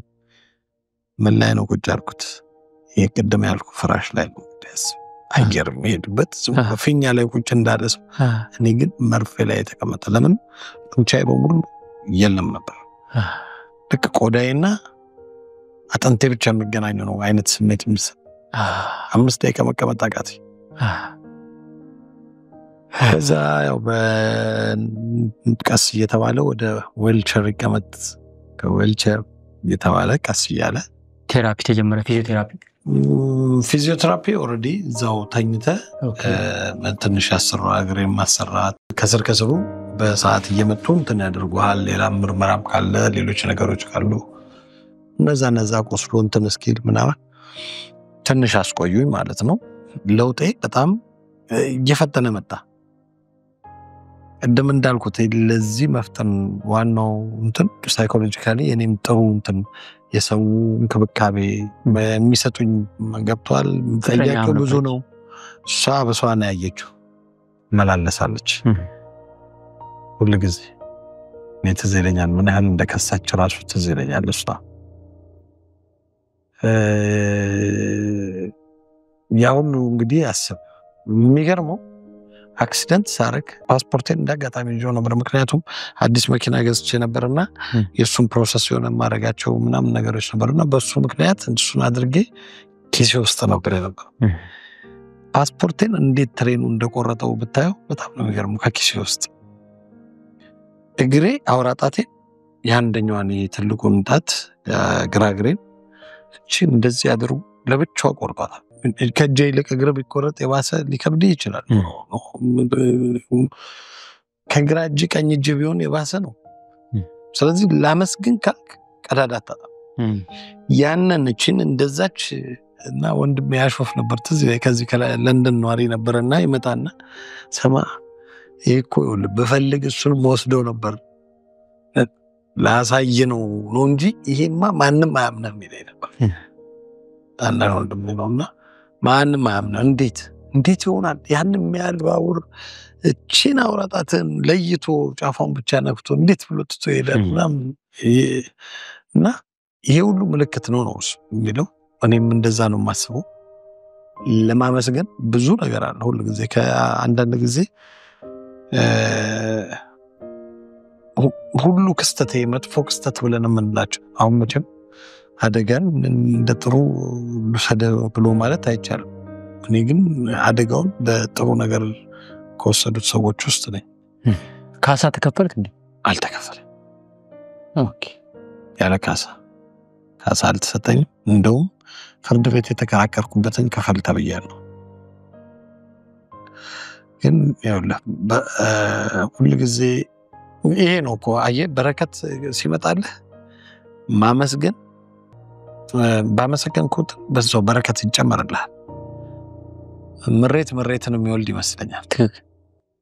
ምን ላይ ነው ቁጭ አልኩት የቀደም ያልኩ ፍራሽ ላይ ነው ደስ አይገርም ሄድበት ፊኛ ላይ ቁጭ እንዳደስ እኔ ግን መርፌ ላይ ተቀመጠ ለምን ጡንቻዬ በሙሉ የለም ነበር ልክ ቆዳዬና አጥንቴ ብቻ የሚገናኙ ነው አይነት ስሜት ምስ 5 ደቂቃ መቀመጥ አቃተኝ ከዛ ያው በቀስ እየተባለ ወደ ዌልቸር ይቀመጥ ከዌልቸር እየተባለ ቀስ እያለ ቴራፒ ተጀመረ ፊዚዮቴራፒ ኦሬዲ እዛው ተኝተ ትንሽ ያሰራ እግሬን ማሰራት ከስሩ በሰዓት እየመጡ እንትን ያደርጉሃል ሌላ ምርመራም ካለ ሌሎች ነገሮች ካሉ እነዛ ቆስሎ እንትን እስኪል ምናምን ትንሽ አስቆዩኝ ማለት ነው ለውጤ በጣም እየፈጠነ መጣ እንደም እንዳልኩት ለዚህ መፍጠን ዋናው እንትን ሳይኮሎጂካሊ የኔም ጥሩ እንትን የሰው እንክብካቤ የሚሰጡኝ ገብቷል ጠያቂው ብዙ ነው እሷ በሷና ያየችው መላለሳለች ሁሉ ጊዜ ትዝ ይለኛል ምን ያህል እንደከሳች ራሱ ትዝ ይለኛል እሷ ያው እንግዲህ አስብ የሚገርመው አክሲደንት ሳረክ ፓስፖርቴን እንዳጋጣሚ ይዤው ነበር ምክንያቱም አዲስ መኪና ገዝቼ ነበርና የሱን ፕሮሰስ የሆነ ማረጋቸው ምናምን ነገሮች ነበርና በሱ ምክንያት እሱን አድርጌ ኪሴ ውስጥ ነበር የነበረው ፓስፖርቴን እንዴት ትሬኑ እንደቆረጠው ብታየው በጣም ነው የሚገርመው ከኪሴ ውስጥ እግሬ አውራጣቴ ያንደኛዋን የትልቁን ጣት ግራግሬን እቺ እንደዚህ አድርጎ ለብቻው ቆርጧታል ከጄ ይልቅ እግር ቢቆረጥ የባሰ ሊከብድ ይችላል ከግራ እጅ ቀኝ እጅ ቢሆን የባሰ ነው ስለዚህ ላመስግን ካልክ ቀዳዳታ ያንን እቺን እንደዛች እና ወንድም ያሾፍ ነበር ትዝ ከዚህ ከለንደን ነዋሪ ነበርና ይመጣና ሰማ እኮ በፈልግ እሱን ወስደው ነበር ላሳይ ነው እንጂ ይሄማ ማንንም አያምንም ይለኝ ነበር አንተ ወንድም ነውና ማንንም አያምንም እንዴት ይሆናል ያንን የሚያል ባቡር እቺን አውራጣትን ለይቶ ጫፋውን ብቻ ነክቶ እንዴት ብሎ ትቶ ይሄዳል እና ይሄ ሁሉ ምልክት ነው የሚለው እኔም እንደዛ ነው የማስበው ለማመስገን ብዙ ነገር አለ ሁሉ ጊዜ ከአንዳንድ ጊዜ ሁሉ ክስተት መጥፎ ክስተት ብለን የምንላቸው አሁን መቼም አደጋን እንደጥሩ ልሰደ ብሎ ማለት አይቻልም እኔ ግን አደጋውን በጥሩ ነገር ከወሰዱት ሰዎች ውስጥ ነኝ ካሳ ተከፈልክ እንዴ አልተከፈለም ኦኬ ያለ ካሳ አልተሰጠኝም እንደውም ፍርድ ቤት የተከራከርኩበትን ከፈል ተብያለሁ ግን ያውላ ሁሉ ጊዜ ይሄ ነው እኮ አየህ በረከት ሲመጣልህ ማመስገን ባመሰገንኩት በዛው በረከት ይጨመርልሃል ምሬትን የሚወልድ ይመስለኛል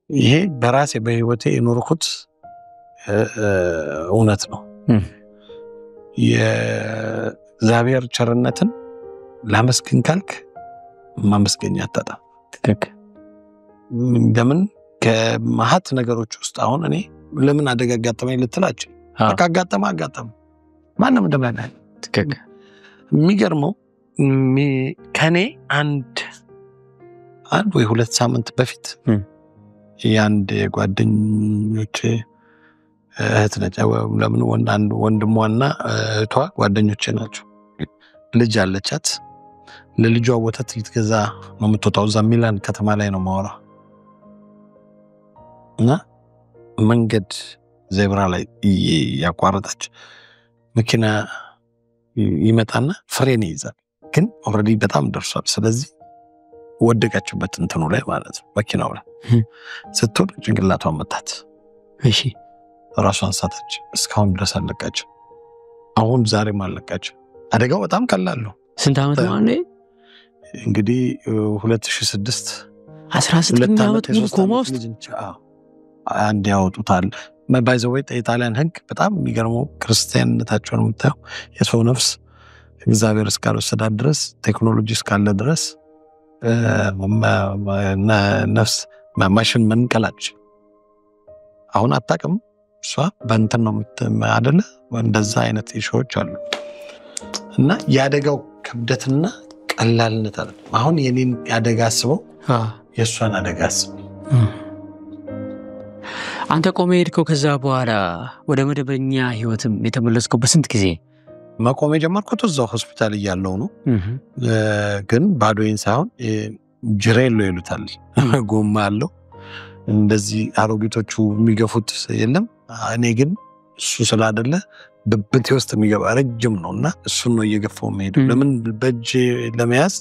ይሄ በራሴ በህይወቴ የኖርኩት እውነት ነው የእግዚአብሔር ቸርነትን ላመስግን ካልክ ማመስገኛ አጣጣ ለምን ከማህት ነገሮች ውስጥ አሁን እኔ ለምን አደጋ አጋጠመኝ ልትላችሁ በቃ አጋጠመ ማንም እንደማይናል የሚገርመው ከኔ አንድ ወይ 2 ሳምንት በፊት ያንድ ጓደኞቼ እህት ነች ለምን ወንድሟና እህቷ ጓደኞቼ ናቸው ልጅ አለቻት ለልጇ ወተት ልትገዛ ነው የምትወጣው እዛ ሚላን ከተማ ላይ ነው ማወራ እና መንገድ ዜብራ ላይ ያቋረጠች መኪና ይመጣና ፍሬን ይይዛል ግን ኦሬዲ በጣም ደርሷል ስለዚህ ወደቀችበት እንትኑ ላይ ማለት ነው መኪናው ላይ ስትወድ ጭንቅላቷን መታት እሺ ራሷን ሳተች እስካሁን ድረስ አለቀች አሁን ዛሬ ማለቀች አደጋው በጣም ቀላል ነው ስንት ዓመት ነው አንዴ እንግዲህ 2006 16 ዓመት ኮማ ውስጥ አንድ ያወጡታል ባይ ዘ ዌይ የጣሊያን ህግ በጣም የሚገርመው ክርስቲያንነታቸውን የምታየው የሰው ነፍስ እግዚአብሔር እስካልወሰዳት ድረስ ቴክኖሎጂ እስካለ ድረስ ነፍስ ማሽን መንቀላች አሁን አጣቀም እሷ በእንትን ነው አይደለ እንደዛ አይነት ኢሹዎች አሉ እና ያደጋው ክብደትና ቀላልነት አለ አሁን የኔን ያደጋ አስበው የሷን አደጋ አስበው አንተ ቆመ ሄድከው ከዛ በኋላ ወደ መደበኛ ህይወትም የተመለስከው በስንት ጊዜ መቆም የጀመርኩት እዛው ሆስፒታል እያለው ነው ግን ባዶዬን ሳይሆን ጅሬሎ ይሉታል ጎማ አለው እንደዚህ አሮጊቶቹ የሚገፉት የለም እኔ ግን እሱ ስላደለ በብቴ ውስጥ የሚገባ ረጅም ነውና እሱን ነው እየገፋው መሄደው ለምን በእጄ ለመያዝ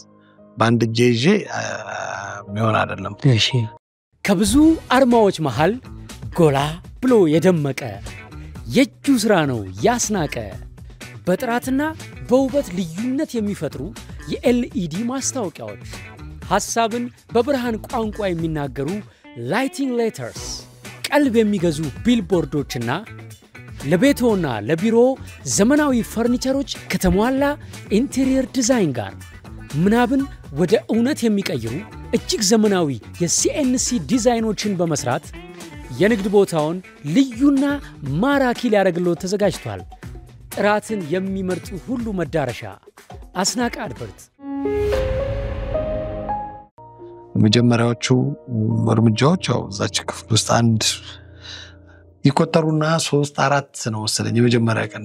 በአንድ እጄ ይዤ የሚሆን አይደለም እሺ ከብዙ አርማዎች መሃል ጎላ ብሎ የደመቀ የእጁ ስራ ነው ያስናቀ በጥራትና በውበት ልዩነት የሚፈጥሩ የኤልኢዲ ማስታወቂያዎች ሐሳብን በብርሃን ቋንቋ የሚናገሩ ላይቲንግ ሌተርስ ቀልብ የሚገዙ ቢልቦርዶችና ለቤቶና ለቢሮ ዘመናዊ ፈርኒቸሮች ከተሟላ ኢንቴሪየር ዲዛይን ጋር ምናብን ወደ እውነት የሚቀይሩ እጅግ ዘመናዊ የሲኤንሲ ዲዛይኖችን በመስራት የንግድ ቦታውን ልዩና ማራኪ ሊያደርግልዎት ተዘጋጅቷል ጥራትን የሚመርጡ ሁሉ መዳረሻ አስናቀ አድቨርት መጀመሪያዎቹ እርምጃዎች እዛች ክፍል ውስጥ አንድ ይቆጠሩና 3-4 ነው መሰለኝ የመጀመሪያ ቀን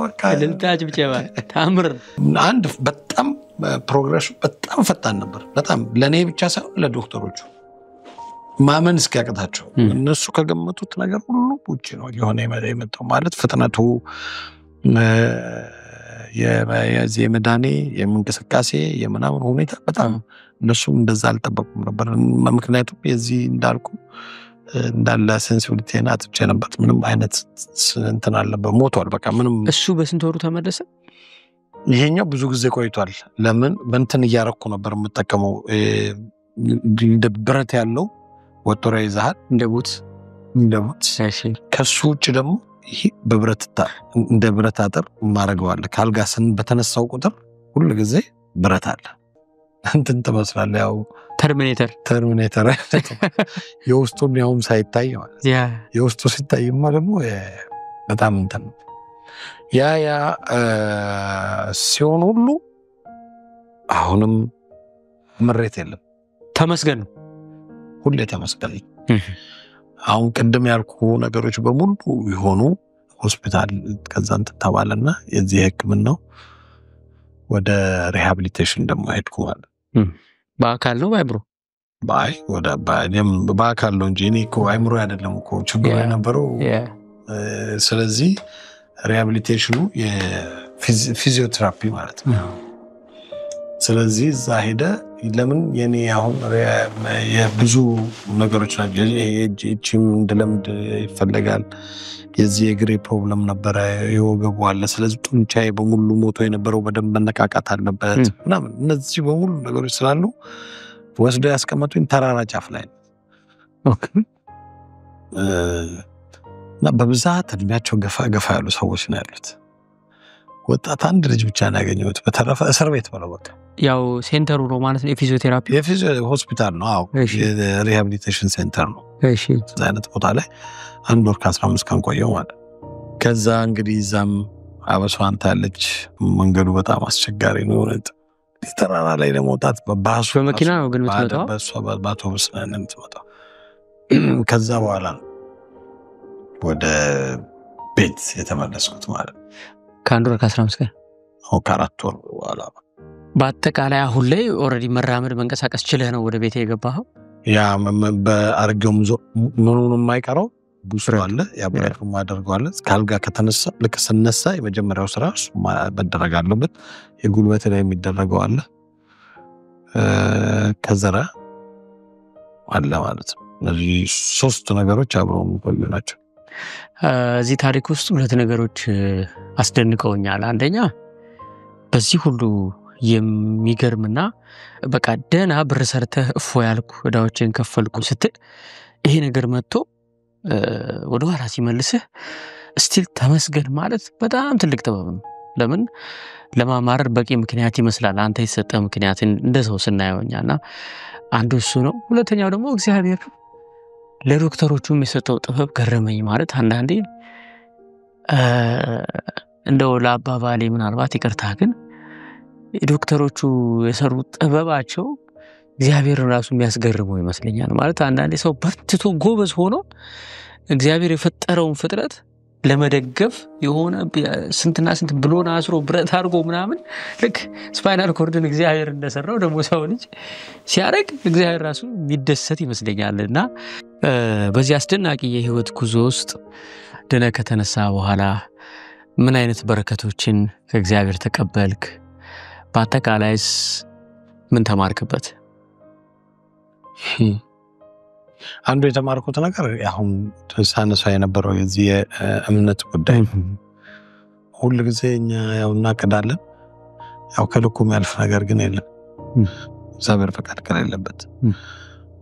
ወካ ለልታጅ ብቻ ታምር አንድ በጣም ፕሮግረስ በጣም ፈጣን ነበር በጣም ለኔ ብቻ ሳይሆን ለዶክተሮቹ ማመን እስኪያቀታቸው እነሱ ከገመቱት ነገር ሁሉ ውጪ ነው የሆነ የመጣው ማለት ፍጥነቱ የመዳኔ የምንቅስቃሴ የምናምን ሁኔታ በጣም እነሱም እንደዛ አልጠበቁም ነበር ምክንያቱም የዚህ እንዳልኩ እንዳለ ሴንሲቲቪቲና አጥቼ ነበር ምንም አይነት እንትን አለበት ሞቷል በቃ ምንም እሱ በስንት ወሩ ተመለሰ ይሄኛው ብዙ ጊዜ ቆይቷል ለምን በእንትን እያረኩ ነበር የምጠቀመው እንደ ብረት ያለው ወጥራ ይዛል እንደቡት እሺ ከሱ ውጭ ደግሞ ይሄ በብረት እንደ ብረት አጥር ማረጋዋለ ካልጋስን በተነሳው ቁጥር ሁሉ ጊዜ ብረት አለ እንትን ተመስላለ ያው ተርሚኔተር የውስጡን ያውም ሳይታይ ማለት የውስጡ ሲታይማ ደግሞ በጣም እንትን ያ ሲሆን ሁሉ አሁንም ምሬት የለም ተመስገን ሁሌ ተመስገን አሁን ቀደም ያልኩ ነገሮች በሙሉ ይሆኑ ሆስፒታል ከዛን ተባለና የዚህ ህክምናው ወደ ሪሃቢሊቴሽን ደግሞ ሄድኩ ማለት በአካል ነው ባይብሮ ባይ ወደ ባይም በአካል ነው እንጂ እኔ እኮ አይምሮ አይደለም እኮ ችግር የነበረው ስለዚህ ሪሃቢሊቴሽኑ የፊዚዮቴራፒ ማለት ነው ስለዚህ እዛ ሄደ ለምን የኔ አሁን የብዙ ነገሮች ናቸው እቺም እንደለምድ ይፈልጋል የዚህ የግሬ ፕሮብለም ነበር የወገቡ አለ ስለዚህ ጡንቻዬ በሙሉ ሞቶ የነበረው በደም መነቃቃት አለበት ምናምን እነዚህ በሙሉ ነገሮች ስላሉ ወስደው ያስቀመጡኝ ተራራ ጫፍ ላይ ኦኬ እና በብዛት እድሜያቸው ገፋ ያሉ ሰዎች ነው ያሉት ወጣት አንድ ልጅ ብቻ ነው ያገኘሁት በተረፈ እስር ቤት ነው በቃ ያው ሴንተሩ ነው ማለት ነው የፊዚዮቴራፒ ሆስፒታል ነው አዎ የሪሃቢሊቴሽን ሴንተር ነው እሺ አይነት ቦታ ላይ አንድ ወር ከ15 ቀን ቆየው ማለት ከዛ እንግዲህ ዛም አበሷን ታለች መንገዱ በጣም አስቸጋሪ ነው ወጥ ተራራ ላይ ለመውጣት በባሱ በመኪና ነው ግን የምትመጣው በሷ በአውቶቡስ ነው የምትመጣው ከዛ በኋላ ወደ ቤት የተመለስኩት ማለት ከአንድ ወር ከ15 ቀን ነው ከአራት ወር በኋላ በአጠቃላይ አሁን ላይ ኦሬዲ መራመድ መንቀሳቀስ ችለህ ነው ወደ ቤት የገባኸው ያ በአርገም ምኑን የማይቀረው ቡስሩ አለ ያብራሩ ማደርጓል ካልጋ ከተነሳ ልክ ስነሳ የመጀመሪያው ስራ መደረግ አለበት የጉልበት ላይ የሚደረገው አለ ከዘራ አለ ማለት ነው እነዚህ ሶስት ነገሮች አብረው የሚቆዩ ናቸው እዚህ ታሪክ ውስጥ ሁለት ነገሮች አስደንቀውኛል አንደኛ በዚህ ሁሉ የሚገርምና በቃ ደና ብር ሰርተህ እፎ ያልኩ ወዳዎችን ከፈልኩ ስትል ይሄ ነገር መጥቶ ወደ ኋላ ሲመልስህ ስቲል ተመስገን ማለት በጣም ትልቅ ጥበብ ነው ለምን ለማማረር በቂ ምክንያት ይመስላል አንተ የሰጠ ምክንያት እንደሰው ስናየውኛና አንዱ እሱ ነው ሁለተኛው ደግሞ እግዚአብሔር ለዶክተሮቹም የሰጠው ጥበብ ገረመኝ ማለት አንዳንዴ እንደው ለአባባሌ ምናልባት ይቅርታ ግን ዶክተሮቹ የሰሩት ጥበባቸው እግዚአብሔር ራሱ የሚያስገርመው ይመስለኛል ማለት አንዳንዴ ሰው በርትቶ ጎበዝ ሆኖ እግዚአብሔር የፈጠረውን ፍጥረት ለመደገፍ የሆነ ስንትና ስንት ብሎን አስሮ ብረት አድርጎ ምናምን ልክ ስፓይናል ኮርድን እግዚአብሔር እንደሰራው ደግሞ ሰው ልጅ ሲያረግ እግዚአብሔር ራሱ የሚደሰት ይመስለኛልና በዚህ አስደናቂ የህይወት ጉዞ ውስጥ ደነ ከተነሳ በኋላ ምን አይነት በረከቶችን ከእግዚአብሔር ተቀበልክ በአጠቃላይስ ምን ተማርክበት አንዱ የተማርኩት ነገር አሁን ተሳነሳ የነበረው የዚህ እምነት ጉዳይ ሁሉ ጊዜ እኛ ያው እናቀዳለን ያው ከልኩም ያልፍ ነገር ግን የለም እግዚአብሔር ፈቃድ ከሌለበት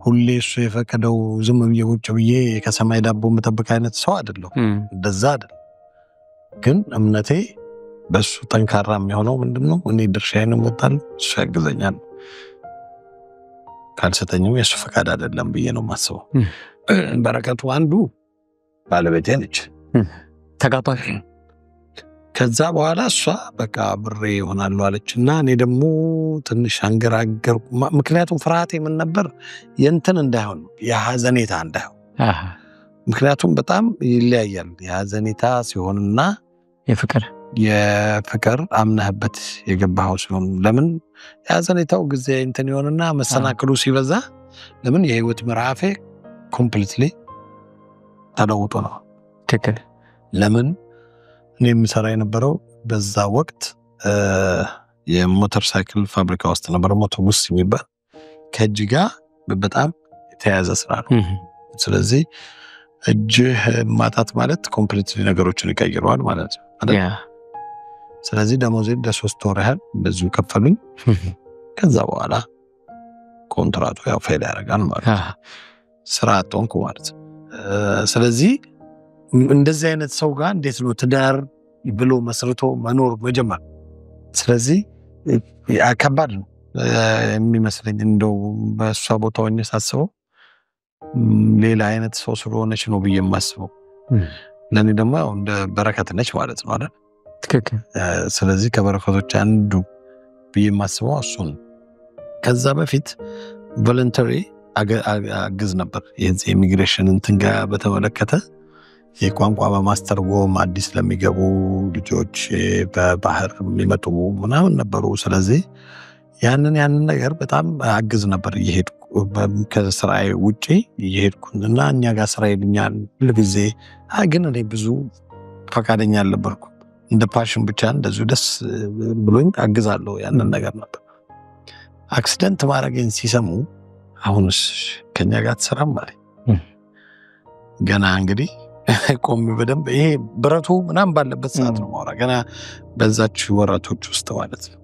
ሁሌ እሱ የፈቀደው ዝም ብዬ ቁጭ ብዬ ከሰማይ ዳቦ መጠበቅ አይነት ሰው አይደለም እንደዛ አይደለም ግን እምነቴ በሱ ጠንካራ የሚሆነው ምንድነው እኔ ድርሻዬን ወጣል እሱ ያግዘኛል ካልሰጠኝም የሱ ፈቃድ አይደለም ብዬ ነው ማስበው በረከቱ አንዱ ባለቤቴ ነች ተጋባሽ ከዛ በኋላ እሷ በቃ ብሬ ይሆናል አለችና እኔ ደግሞ ትንሽ አንገራገር ምክንያቱም ፍርሃቴ ምን ነበር የእንትን እንዳይሆን የሐዘኔታ እንዳይሆን ምክንያቱም በጣም ይለያያል የሐዘኔታ ሲሆንና የፍቅር አምነህበት የገባው ሲሆን ለምን ያዘኔታው ጊዜ እንትን ይሆንና መሰናክሉ ሲበዛ ለምን የህይወት ምዕራፌ ኮምፕሊትሊ ተለውጦ ነው ትክክል ለምን እኔ የምሰራ የነበረው በዛ ወቅት የሞተር ሳይክል ፋብሪካ ውስጥ ነበር ሞቶቡስ የሚባል ከእጅጋ በጣም የተያያዘ ስራ ነው ስለዚህ እጅህ ማጣት ማለት ኮምፕሊትሊ ነገሮችን ይቀይረዋል ማለት ነው ስለዚህ ደሞዜ ለሶስት ወር ያህል በዚሁ ከፈሉኝ ከዛ በኋላ ኮንትራቱ ያው ፌል ያደርጋል ማለት ነው ስራ አጥቶንኩ ማለት ስለዚህ እንደዚህ አይነት ሰው ጋር እንዴት ነው ትዳር ብሎ መስርቶ መኖር መጀመር ስለዚህ ከባድ ነው የሚመስለኝ እንደው በሷ ቦታው ሆኜ ሳስበው ሌላ አይነት ሰው ስለሆነች ነው ብዬ የማስበው ለኔ ደግሞ እንደ በረከት ነች ማለት ነው አይደል ትክክል ስለዚህ ከበረከቶች አንዱ ብዬ የማስበው እሱ ነው ከዛ በፊት ቮለንተሪ አግዝ ነበር የዚህ ኢሚግሬሽን እንትን ጋር በተመለከተ የቋንቋ በማስተርጎም አዲስ ለሚገቡ ልጆች በባህር የሚመጡ ምናምን ነበሩ ስለዚህ ያንን ነገር በጣም አግዝ ነበር እየሄድኩ ከስራዬ ውጪ እየሄድኩና እኛ ጋር ስራ ይልኛል ለጊዜ ግን እኔ ብዙ ፈቃደኛ አልነበርኩ እንደ ፓሽን ብቻ እንደዚሁ ደስ ብሎኝ አግዛለሁ ያንን ነገር ነበር አክሲደንት ማድረግን ሲሰሙ አሁንስ ከኛ ጋር ተሰራም ማለት ገና እንግዲህ ቆም በደንብ ይሄ ብረቱ ምናም ባለበት ሰዓት ነው ማውራ ገና በዛች ወራቶች ውስጥ ማለት ነው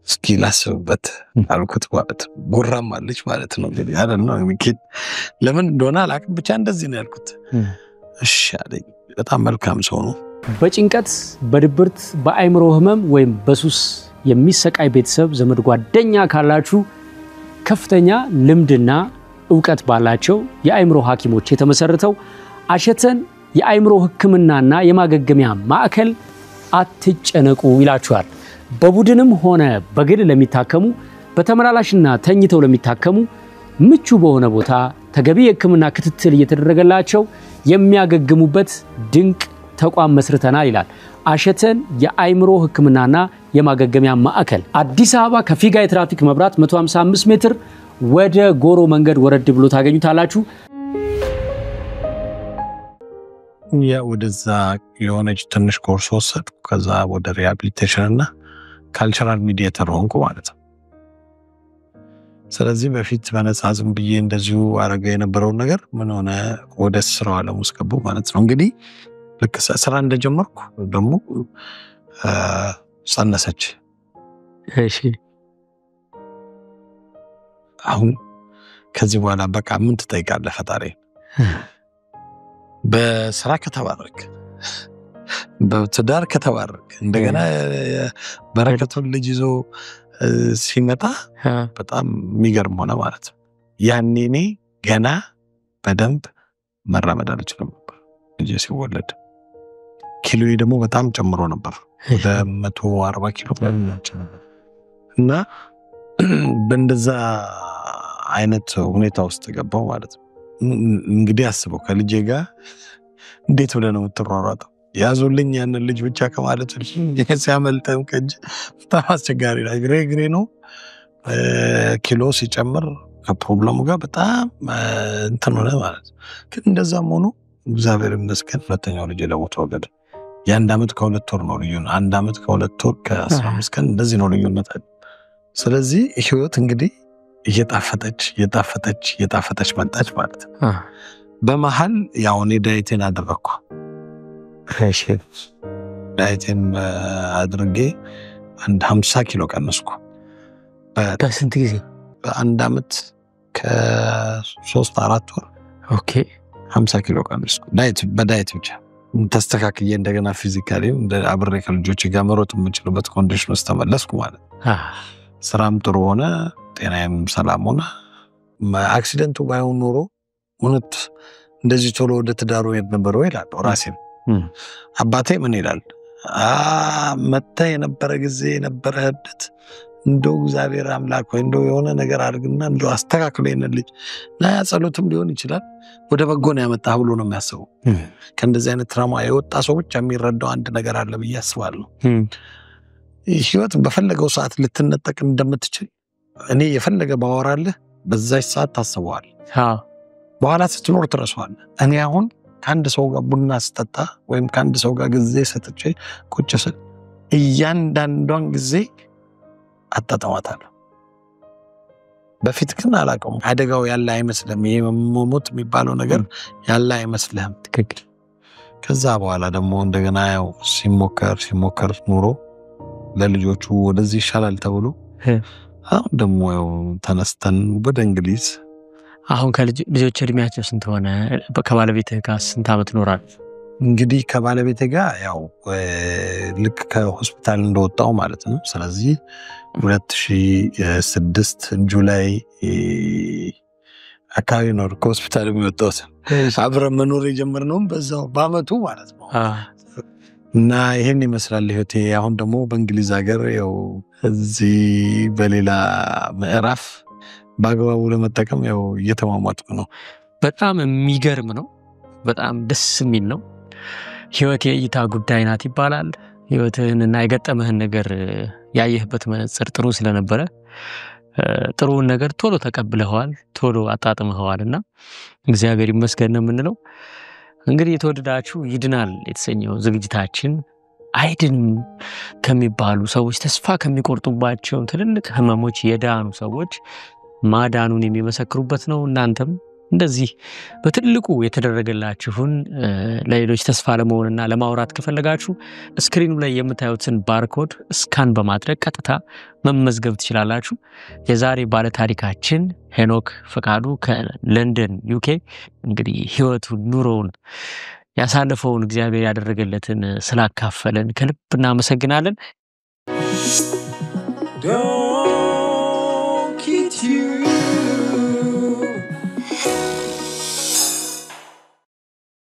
እስኪ ላስብበት አልኩት ማለት ጎራም አለች ማለት ነው እንግዲህ አይደለም የሚኪድ ለምን እንደሆነ አላቅም ብቻ እንደዚህ ነው ያልኩት እሺ አለኝ በጣም መልካም ሰው ነው በጭንቀት በድብርት በአይምሮ ህመም ወይም በሱስ የሚሰቃይ ቤተሰብ ዘመድ ጓደኛ ካላችሁ ከፍተኛ ልምድና ዕውቀት ባላቸው የአይምሮ ሐኪሞች የተመሰረተው አሸተን የአይምሮ ህክምናና የማገገሚያ ማዕከል አትጨነቁ ይላችኋል። በቡድንም ሆነ በግል ለሚታከሙ በተመላላሽና ተኝተው ለሚታከሙ ምቹ በሆነ ቦታ ተገቢ የሕክምና ክትትል እየተደረገላቸው የሚያገግሙበት ድንቅ ተቋም መስርተናል ይላል አሸተን የአይምሮ ሕክምናና የማገገሚያ ማዕከል። አዲስ አበባ ከፊጋ የትራፊክ መብራት 155 ሜትር ወደ ጎሮ መንገድ ወረድ ብሎ ታገኙታላችሁ። ወደዛ የሆነች ትንሽ ኮርስ ወሰድኩ። ከዛ ወደ ሪሃቢሊቴሽን እና ካልቸራል ሚዲየተር ሆንኩ ማለት ነው። ስለዚህ በፊት በነፃ ዝም ብዬ እንደዚሁ አረገ የነበረውን ነገር ምን ሆነ ወደ ስራው ዓለም ውስጥ ገባሁ ማለት ነው። እንግዲህ ልክ ስራ እንደጀመርኩ ደግሞ ጸነሰች። እሺ አሁን ከዚህ በኋላ በቃ ምን ትጠይቃለህ ፈጣሪ? በስራ ከተባረክ፣ በትዳር ከተባረክ፣ እንደገና በረከቱን ልጅ ይዞ ሲመጣ በጣም የሚገርም ሆነ ማለት ነው። ያኔ እኔ ገና በደንብ መራመድ አልችልም ነበር። ልጅ ሲወለድ ኪሎዬ ደግሞ በጣም ጨምሮ ነበር ወደ 140 ኪሎ እና በእንደዛ አይነት ሁኔታ ውስጥ ገባው ማለት ነው። እንግዲህ አስበው ከልጄ ጋር እንዴት ብለህ ነው የምትሯሯጠው? ያዙልኝ ያንን ልጅ ብቻ ከማለት ሲያመልጠም ከእጅ በጣም አስቸጋሪ ነው። ግሬ ነው። ኪሎ ሲጨምር ከፕሮብለሙ ጋር በጣም እንትን ሆነ ማለት ነው። ግን እንደዛም ሆኖ እግዚአብሔር ይመስገን ሁለተኛው ልጅ ደግሞ ተወለደ። የ1 ዓመት ከ2 ወር ነው ልዩነት። 1 ዓመት ከ2 ወር ከ15 ቀን እንደዚህ ነው ልዩነት። ስለዚህ ህይወት እንግዲህ እየጣፈጠች መጣች ማለት ነው። በመሃል ያው እኔ ዳይቴን አደረኩ። እሺ ዳይቴን አድርጌ 50 ኪሎ ቀነስኩ። በስንት ጊዜ? በ1 ዓመት ከ3-4 ወር ኦኬ 50 ኪሎ ቀነስኩ። በዳይት ብቻ ተስተካክዬ እንደገና ፊዚካሊ አብሬ ከልጆች ጋር መሮጥ የምችልበት ኮንዲሽን ውስጥ ተመለስኩ ማለት ነው። ስራም ጥሩ ሆነ፣ ጤናዬም ሰላም ሆነ። አክሲደንቱ ባይሆን ኖሮ እውነት እንደዚህ ቶሎ ወደ ትዳሩ ሄድ ነበር ወይ እላለሁ ራሴን። አባቴ ምን ይላል? መጣ የነበረ ጊዜ የነበረ ህብት እንደው እግዚአብሔር አምላክ ወይ እንደው የሆነ ነገር አድርግና እንደው አስተካክሎ የነልጅ ና ያጸሎትም ሊሆን ይችላል ወደ በጎ ነው ያመጣህ ብሎ ነው የሚያስበው። ከእንደዚህ አይነት ትራማ የወጣ ሰው ብቻ የሚረዳው አንድ ነገር አለ ብዬ አስባለሁ። ህይወት በፈለገው ሰዓት ልትነጠቅ እንደምትችል እኔ የፈለገ ባወራለህ በዛች ሰዓት ታስበዋል። በኋላ ስትኖር ትረሳዋለህ። እኔ አሁን ከአንድ ሰው ጋር ቡና ስጠጣ ወይም ከአንድ ሰው ጋር ጊዜ ሰጥቼ ቁጭ ስል እያንዳንዷን ጊዜ አጣጣማታለሁ። በፊት ግን አላውቀውም። አደጋው ያለ አይመስልም። ይሄ መሞት የሚባለው ነገር ያለ አይመስልም። ትክክል። ከዛ በኋላ ደግሞ እንደገና ያው ሲሞከር ኑሮ ለልጆቹ ወደዚህ ይሻላል ተብሎ አሁን ደግሞ ያው ተነስተን ወደ እንግሊዝ። አሁን ከልጆች እድሜያቸው ስንት ሆነ? ከባለቤትህ ጋር ስንት ዓመት ኖራል? እንግዲህ ከባለቤቴ ጋር ያው ልክ ከሆስፒታል እንደወጣው ማለት ነው። ስለዚህ 2006 ጁላይ አካባቢ ነው ከሆስፒታል የሚወጣው። አብረን መኖር የጀመርነው በዛው በአመቱ ማለት ነው። እና ይሄን ይመስላል ህይወቴ። አሁን ደግሞ በእንግሊዝ ሀገር ያው እዚህ በሌላ ምዕራፍ በአግባቡ ለመጠቀም ያው እየተሟሟጥኩ ነው። በጣም የሚገርም ነው። በጣም ደስ የሚል ነው። ህይወት የእይታ ጉዳይ ናት ይባላል። ህይወትህንና የገጠመህን ነገር ያየህበት መነጽር ጥሩ ስለነበረ ጥሩውን ነገር ቶሎ ተቀብለኸዋል፣ ቶሎ አጣጥመኸዋልና እግዚአብሔር ይመስገን ነው የምንለው። እንግዲህ የተወደዳችሁ ይድናል የተሰኘው ዝግጅታችን አይድንም ከሚባሉ ሰዎች ተስፋ ከሚቆርጡባቸው ትልልቅ ህመሞች የዳኑ ሰዎች ማዳኑን የሚመሰክሩበት ነው። እናንተም እንደዚህ በትልቁ የተደረገላችሁን ለሌሎች ተስፋ ለመሆንና ለማውራት ከፈለጋችሁ ስክሪኑ ላይ የምታዩትን ባርኮድ ስካን በማድረግ ቀጥታ መመዝገብ ትችላላችሁ። የዛሬ ባለ ታሪካችን ሄኖክ ፈቃዱ ከለንደን ዩኬ እንግዲህ ህይወቱን ኑሮውን ያሳለፈውን እግዚአብሔር ያደረገለትን ስላካፈለን ከልብ እናመሰግናለን።